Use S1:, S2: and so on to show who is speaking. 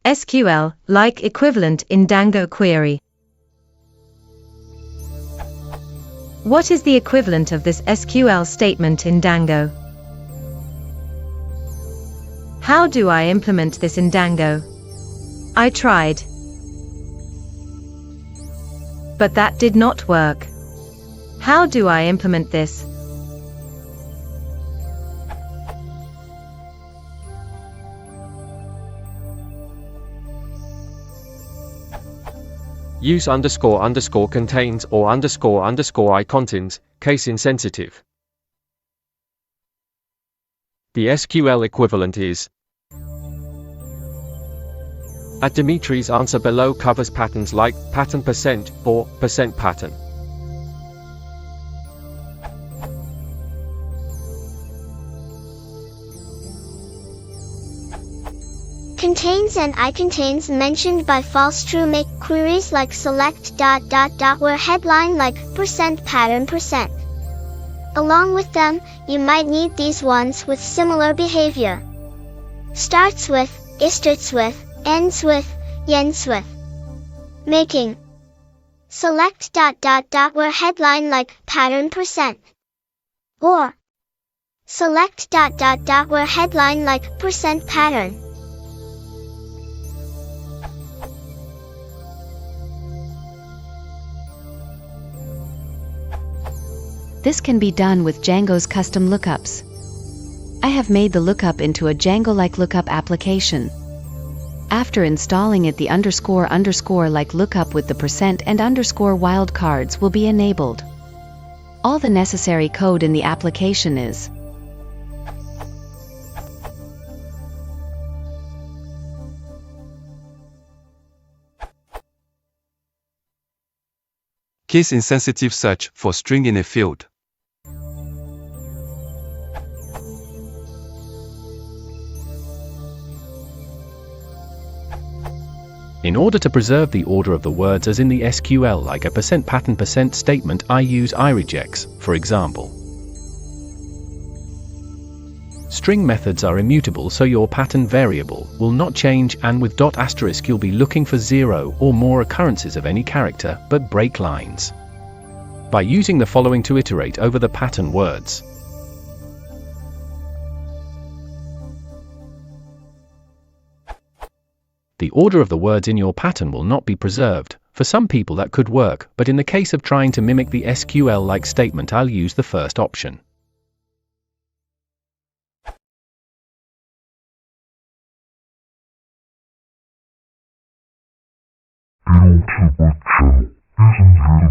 S1: SQL-like equivalent in Django query. What is the equivalent of this SQL statement in Django? How do I implement this in Django? I tried, but that did not work. How do I implement this?
S2: Use __ contains or __ I contains, case insensitive. The SQL equivalent is: at Dimitri's answer below covers patterns like pattern % or %pattern.
S3: Contains and I contains mentioned by false true make queries like select ... where headline like %pattern %. Along with them, you might need these ones with similar behavior. Starts with, starts with, ends with, ends with. Making select ... where headline like pattern %. Or select ... where headline like %pattern.
S4: This can be done with Django's custom lookups. I have made the lookup into a Django-like lookup application. After installing it, the __ like lookup with the % and _ wildcards will be enabled. All the necessary code in the application is:
S5: case insensitive search for string in a field.
S6: In order to preserve the order of the words as in the SQL, like a %pattern % statement, I use iRegex, for example. String methods are immutable, so your pattern variable will not change, and with .* you'll be looking for 0 or more occurrences of any character, but break lines. By using the following to iterate over the pattern words. The order of the words in your pattern will not be preserved. For some people that could work, but in the case of trying to mimic the SQL-like statement, I'll use the first option.
S7: 이렇게 맞춰. 이승기를